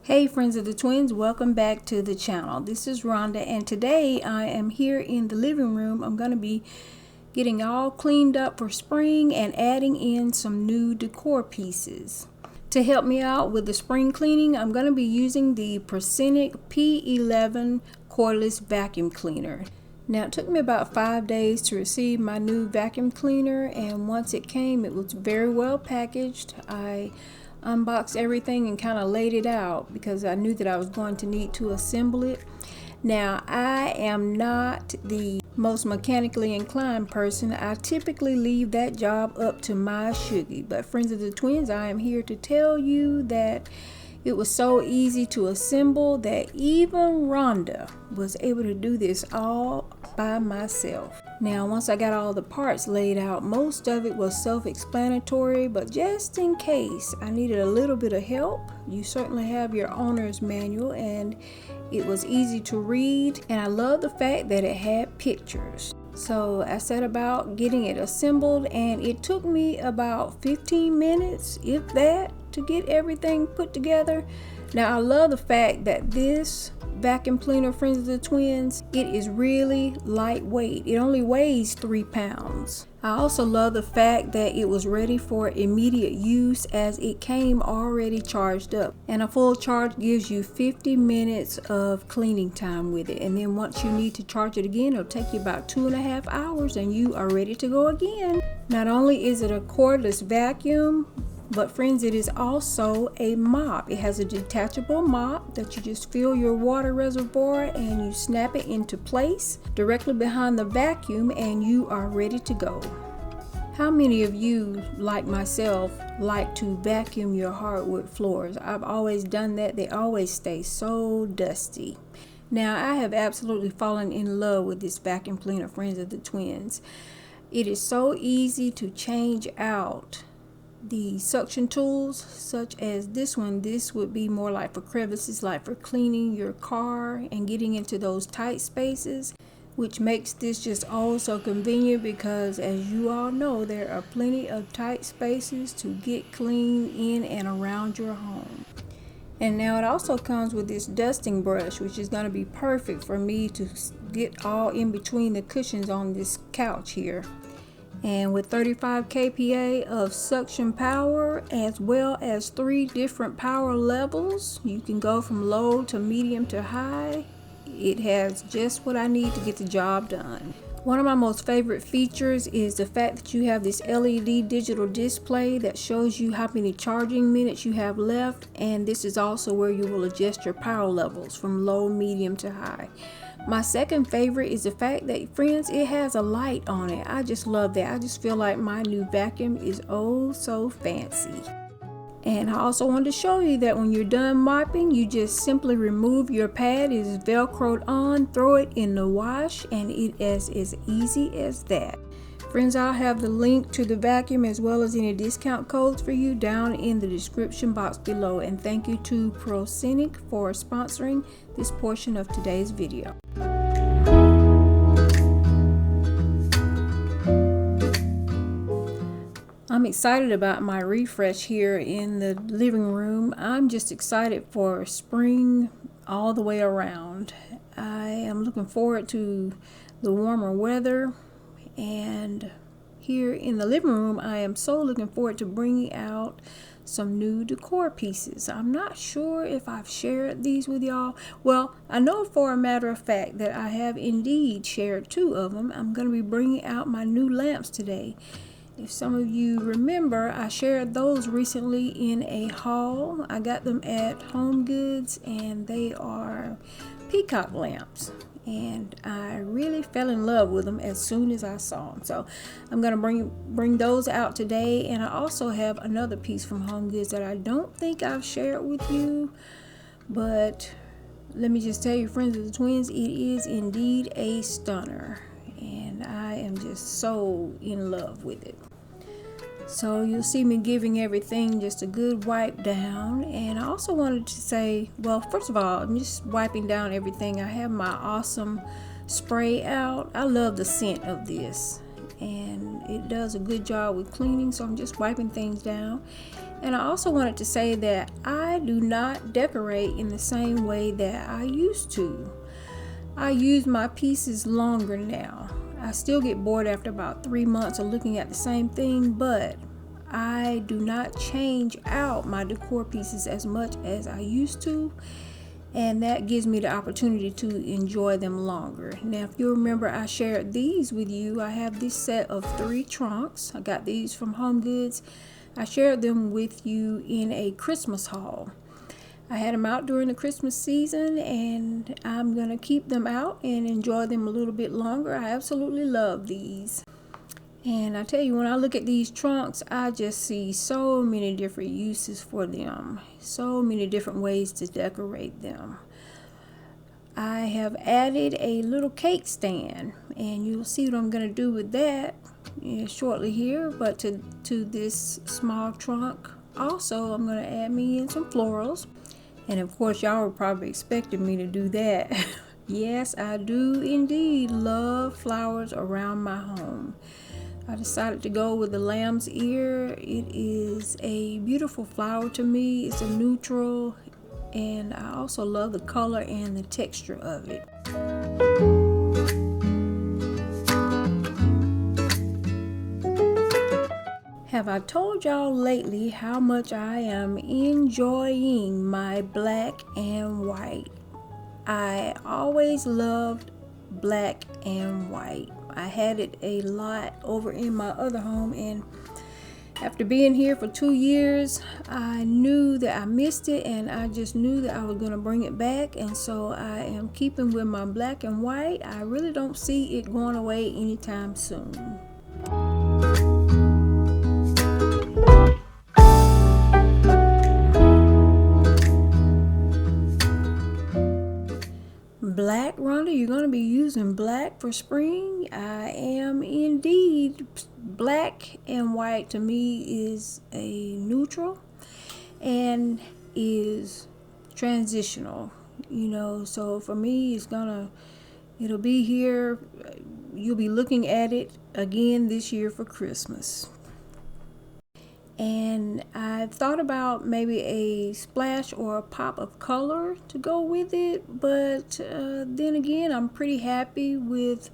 Hey friends of the twins, welcome back to the channel. This is Rhonda and today I am here in the living room. I'm going to be getting all cleaned up for spring and adding in some new decor pieces. To help me out with the spring cleaning, I'm going to be using the Proscenic P11 cordless vacuum cleaner. Now it took me about 5 days to receive my new vacuum cleaner, and once it came it was very well packaged. I unboxed everything and kind of laid it out because I knew that I was going to need to assemble it. Now I am not the most mechanically inclined person. I typically leave that job up to my Shuggy, but friends of the twins, I am here to tell you that it was so easy to assemble that even Rhonda was able to do this all by myself. Now once I got all the parts laid out, most of it was self-explanatory, but just in case I needed a little bit of help, you certainly have your owner's manual, and it was easy to read, and I love the fact that it had pictures. So I set about getting it assembled, and it took me about 15 minutes, if that, to get everything put together. Now I love the fact that this vacuum cleaner, friends of the twins, it is really lightweight. It only weighs 3 pounds. I also love the fact that it was ready for immediate use as it came already charged up, and a full charge gives you 50 minutes of cleaning time with it, and then once you need to charge it again, it'll take you about 2.5 hours and you are ready to go again. Not only is it a cordless vacuum, but friends, it is also a mop. It has a detachable mop that you just fill your water reservoir and you snap it into place directly behind the vacuum and you are ready to go. How many of you, like myself, like to vacuum your hardwood floors? I've always done that. They always stay so dusty. Now I have absolutely fallen in love with this vacuum cleaner, friends of the twins. It is so easy to change out the suction tools, such as this one. This would be more like for crevices, like for cleaning your car and getting into those tight spaces, which makes this just oh so convenient because, as you all know, there are plenty of tight spaces to get clean in and around your home. And now it also comes with this dusting brush, which is going to be perfect for me to get all in between the cushions on this couch here. And with 35 kPa of suction power, as well as 3 different power levels, you can go from low to medium to high. It has just what I need to get the job done. One of my most favorite features is the fact that you have this LED digital display that shows you how many charging minutes you have left, and this is also where you will adjust your power levels from low, medium to high. My second favorite is the fact that, friends, it has a light on it. I just love that. I just feel like my new vacuum is oh so fancy. And I also wanted to show you that when you're done mopping, you just simply remove your pad. It is velcroed on, throw it in the wash, and it is as easy as that. Friends, I'll have the link to the vacuum as well as any discount codes for you down in the description box below. And thank you to Proscenic for sponsoring this portion of today's video. I'm excited about my refresh here in the living room. I'm just excited for spring all the way around. I am looking forward to the warmer weather, and here in the living room I am so looking forward to bringing out some new decor pieces. I'm not sure if I've shared these with y'all. Well, I know for a matter of fact that I have indeed shared 2 of them. I'm going to be bringing out my new lamps today. If some of you remember, I shared those recently in a haul. I got them at Home Goods, and they are peacock lamps, and I really fell in love with them as soon as I saw them. So I'm going to bring those out today. And I also have another piece from Home Goods that I don't think I've shared with you, but let me just tell you, friends of the twins, it is indeed a stunner, and I am just so in love with it. So you'll see me giving everything just a good wipe down. And I also wanted to say, well, first of all, I'm just wiping down everything. I have my awesome spray out. I love the scent of this, and it does a good job with cleaning, so I'm just wiping things down. And I also wanted to say that I do not decorate in the same way that I used to. I use my pieces longer now. I still get bored after about 3 months of looking at the same thing, but I do not change out my decor pieces as much as I used to, and that gives me the opportunity to enjoy them longer. Now, if you remember, I shared these with you. I have this set of 3 trunks. I got these from Home Goods. I shared them with you in a Christmas haul. I had them out during the Christmas season, and I'm going to keep them out and enjoy them a little bit longer. I absolutely love these. And I tell you, when I look at these trunks, I just see so many different uses for them. So many different ways to decorate them. I have added a little cake stand, and you'll see what I'm going to do with that shortly here. But to this small trunk also, I'm going to add me in some florals. And of course, y'all were probably expecting me to do that. Yes, I do indeed love flowers around my home. I decided to go with the lamb's ear. It is a beautiful flower to me. It's a neutral, and I also love the color and the texture of it. Have I told y'all lately how much I am enjoying my black and white? I always loved black and white. I had it a lot over in my other home, and after being here for 2 years, I knew that I missed it, and I just knew that I was going to bring it back. And so I am keeping with my black and white. I really don't see it going away anytime soon. Black, Rhonda, you're going to be using black for spring? I am indeed. Black and white to me is a neutral and is transitional, so for me it'll be here. You'll be looking at it again this year for Christmas. And I thought about maybe a splash or a pop of color to go with it, but then again, I'm pretty happy with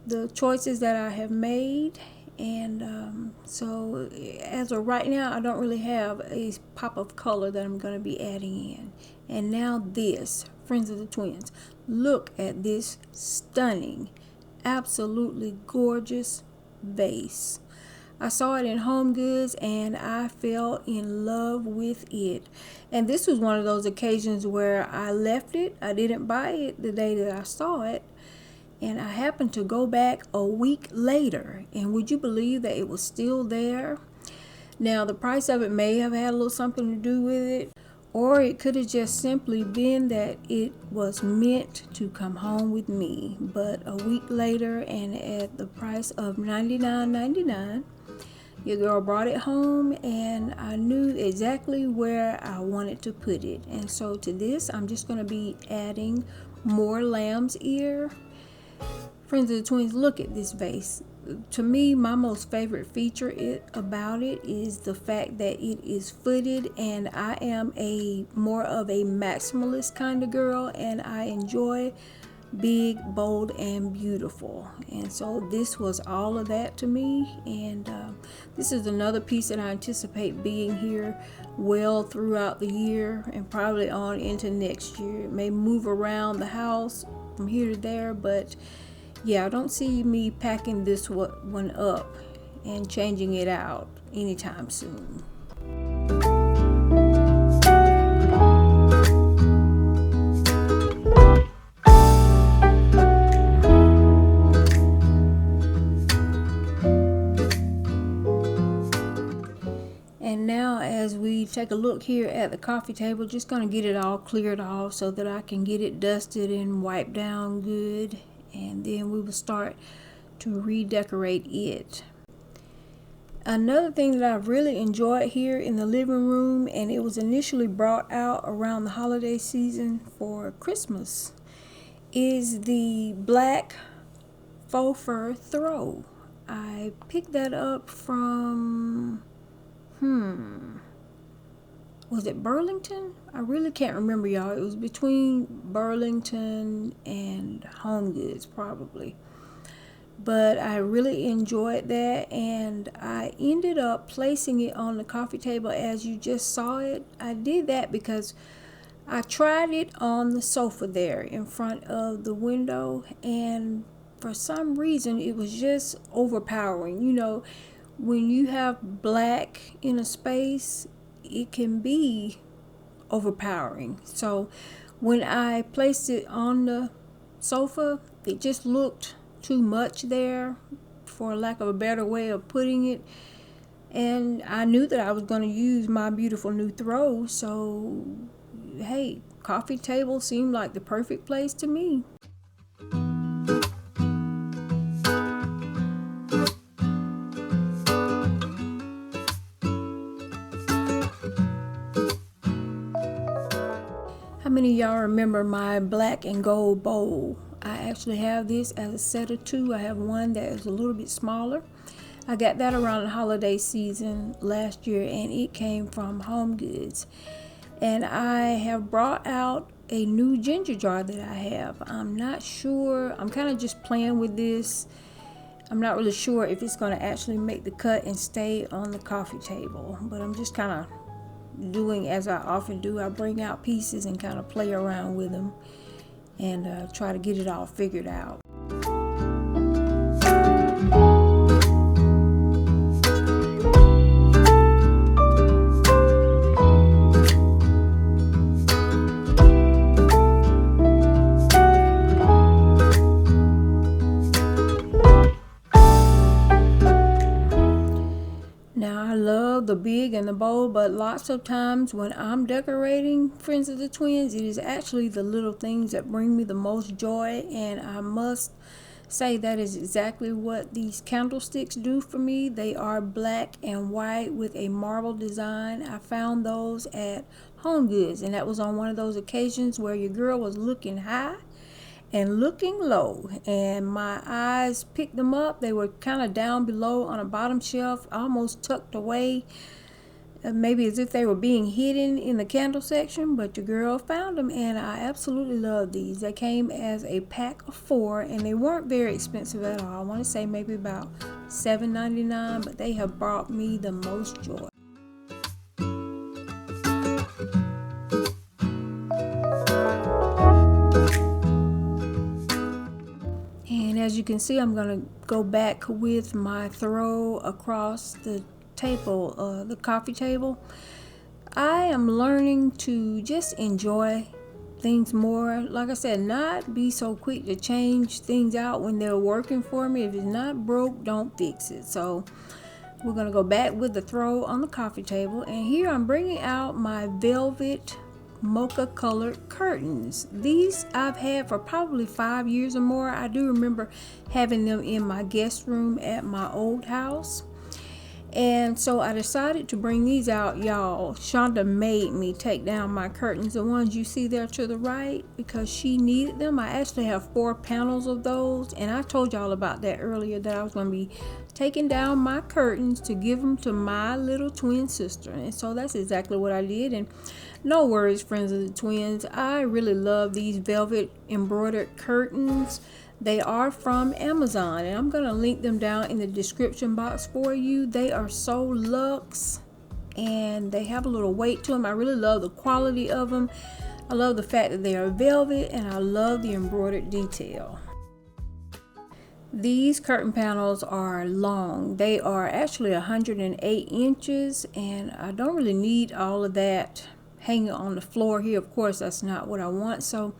the choices that I have made. And so as of right now, I don't really have a pop of color that I'm going to be adding in. And now this, Friends of the Twins, look at this stunning, absolutely gorgeous vase. I saw it in Home Goods, and I fell in love with it. And this was one of those occasions where I left it. I didn't buy it the day that I saw it. And I happened to go back a week later, and would you believe that it was still there? Now, the price of it may have had a little something to do with it, or it could have just simply been that it was meant to come home with me. But a week later, and at the price of $99.99, your girl brought it home, and I knew exactly where I wanted to put it. And so to this, I'm just going to be adding more lamb's ear. Friends of the Twins, look at this vase. To me, my most favorite feature about it is the fact that it is footed, and I am more of a maximalist kind of girl, and I enjoy big, bold, and beautiful. And so this was all of that to me. And this is another piece that I anticipate being here well throughout the year and probably on into next year. It may move around the house from here to there, but yeah, I don't see me packing this one up and changing it out anytime soon. And now, as we take a look here at the coffee table, just going to get it all cleared off so that I can get it dusted and wiped down good, and then we will start to redecorate it. Another thing that I've really enjoyed here in the living room, and it was initially brought out around the holiday season for Christmas, is the black faux fur throw. I picked that up from was it Burlington? I really can't remember, y'all. It was between Burlington and Home Goods probably. But I really enjoyed that, and I ended up placing it on the coffee table as you just saw it. I did that because I tried it on the sofa there in front of the window, and for some reason it was just overpowering. You know, when you have black in a space, it can be overpowering. So when I placed it on the sofa, it just looked too much there, for lack of a better way of putting it. And I knew that I was going to use my beautiful new throw, so hey, coffee table seemed like the perfect place to me. How many of y'all remember my black and gold bowl? I actually have this as a set of two. I have one that is a little bit smaller. I got that around the holiday season last year, and it came from Home Goods. And I have brought out a new ginger jar that I have. I'm not sure. I'm kind of just playing with this. I'm not really sure if it's going to actually make the cut and stay on the coffee table, but I'm just kind of doing as I often do. I bring out pieces and kind of play around with them and try to get it all figured out. Now, I love the big and the bold, but lots of times when I'm decorating Friends of the Twins, it is actually the little things that bring me the most joy, and I must say that is exactly what these candlesticks do for me. They are black and white with a marble design. I found those at Home Goods, and that was on one of those occasions where your girl was looking high and looking low, and my eyes picked them up. They were kind of down below on a bottom shelf, almost tucked away, maybe as if they were being hidden in the candle section, but your girl found them, and I absolutely love these. They came as a pack of 4, and they weren't very expensive at all. I want to say maybe about $7.99, but they have brought me the most joy. And as you can see, I'm going to go back with my throw across the table, the coffee table. I am learning to just enjoy things more. Like I said, not be so quick to change things out when they're working for me. If it's not broke, don't fix it. So we're going to go back with the throw on the coffee table. And here I'm bringing out my velvet mocha colored curtains. These I've had for probably 5 years or more. I do remember having them in my guest room at my old house, and so I decided to bring these out, y'all. Shonda made me take down my curtains, the ones you see there to the right, because she needed them. I actually have 4 panels of those, and I told y'all about that earlier, that I was going to be taking down my curtains to give them to my little twin sister. And so that's exactly what I did. And no worries, Friends of the Twins, I really love these velvet embroidered curtains. They are from Amazon, and I'm going to link them down in the description box for you. They are so luxe, and they have a little weight to them. I really love the quality of them. I love the fact that they are velvet, and I love the embroidered detail. These curtain panels are long. They are actually 108 inches, and I don't really need all of that hanging on the floor here. Of course, that's not what I want. So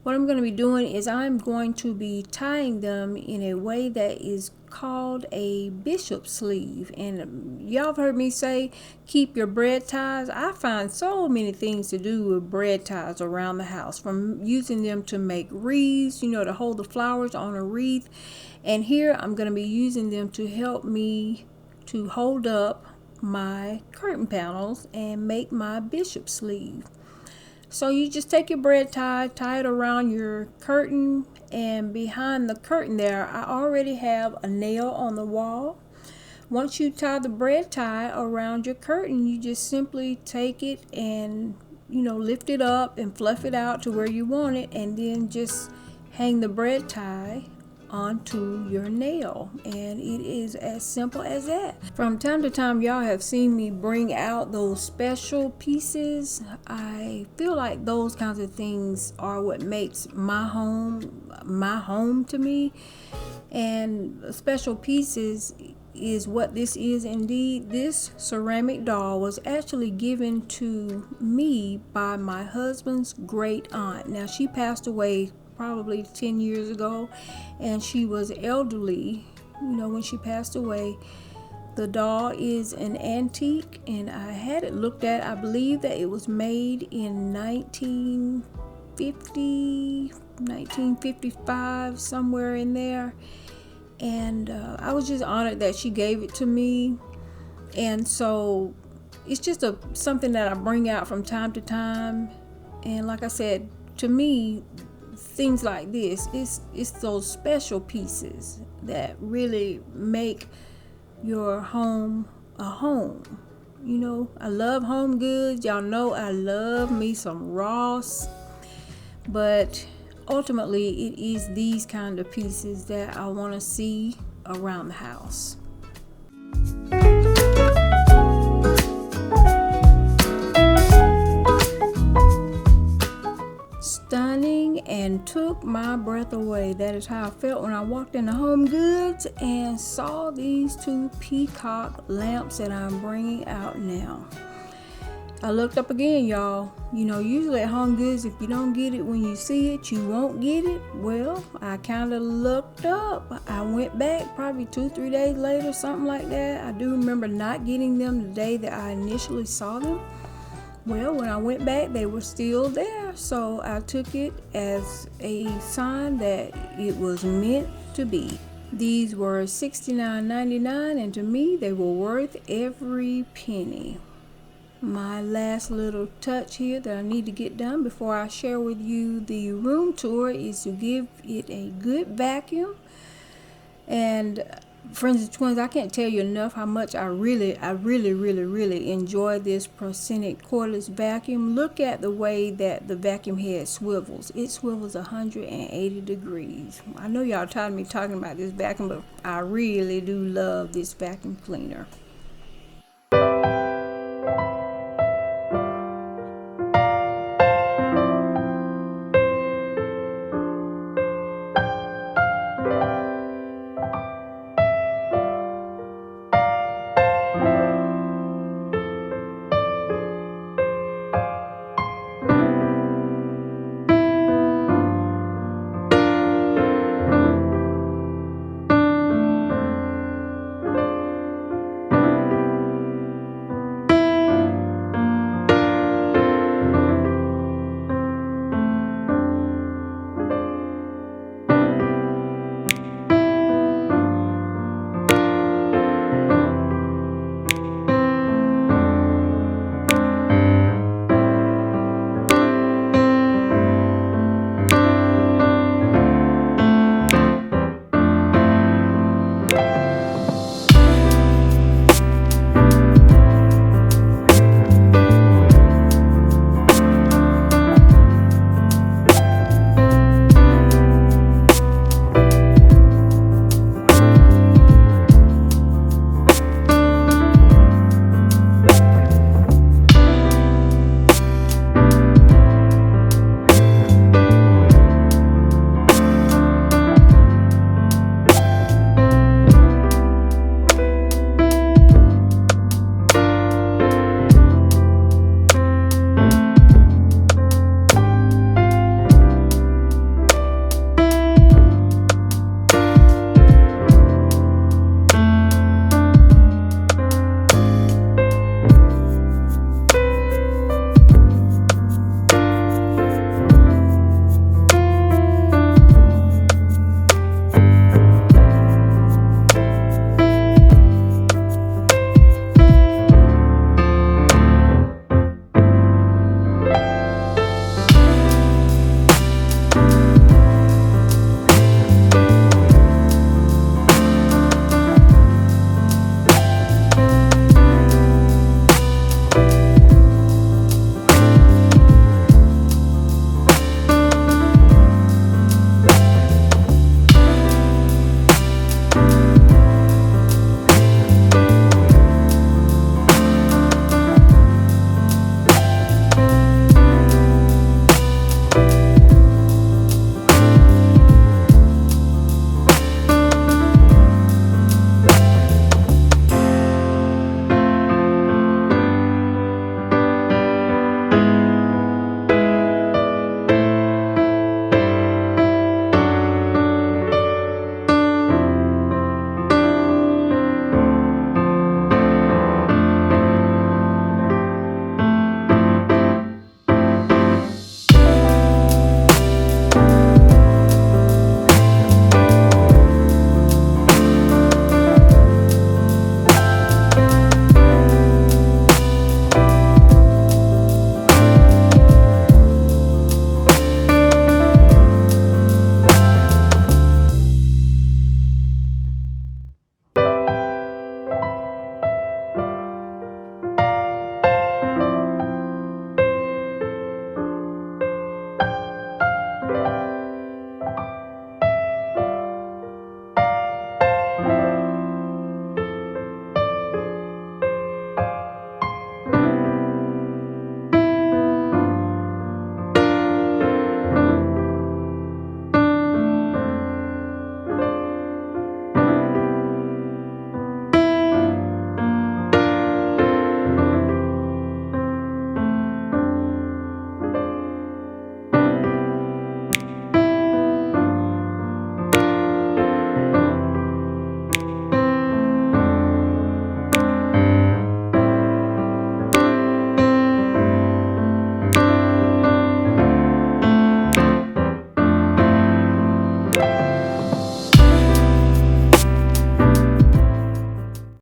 what I'm going to be doing is I'm going to be tying them in a way that is called a bishop sleeve. And y'all have heard me say, keep your bread ties. I find so many things to do with bread ties around the house, from using them to make wreaths, you know, to hold the flowers on a wreath. And here I'm going to be using them to help me to hold up my curtain panels and make my bishop sleeve. So you just take your bread tie, tie it around your curtain, and behind the curtain there, I already have a nail on the wall once you tie the braid tie around your curtain, you just simply take it and, you know, lift it up and fluff it out to where you want it, and then just hang the braid tie onto your nail, and it is as simple as that. From time to time, y'all have seen me bring out those special pieces. I feel like those kinds of things are what makes my home to me, and special pieces is what this is indeed. This ceramic doll was actually given to me by my husband's great aunt. Now, she passed away probably 10 years ago, and she was elderly, you know, when she passed away. The doll is an antique, and I had it looked at. I believe that it was made in 1950, 1955, somewhere in there. And I was just honored that she gave it to me. And so it's just something that I bring out from time to time. And like I said, to me, things like this, it's those special pieces that really make your home a home. You know, I love home goods. Y'all know I love me some Ross. But ultimately, it is these kind of pieces that I want to see around the house. Stunning, and took my breath away. That is how I felt when I walked into Home Goods and saw these two peacock lamps that I'm bringing out now. I looked up again, y'all. You know, usually at Home Goods, if you don't get it when you see it, you won't get it. Well, I kind of looked up. I went back probably 2-3 days later, something like that. I do remember not getting them the day that I initially saw them. Well, when I went back, they were still there. So I took it as a sign that it was meant to be. These were $69.99, and to me, they were worth every penny. My last little touch here that I need to get done before I share with you the room tour is to give it a good vacuum. And friends and twins, I can't tell you enough how much I really enjoy this Proscenic cordless vacuum. Look at the way that the vacuum head swivels. It swivels 180 degrees. I know y'all tired of me talking about this vacuum, but I really do love this vacuum cleaner.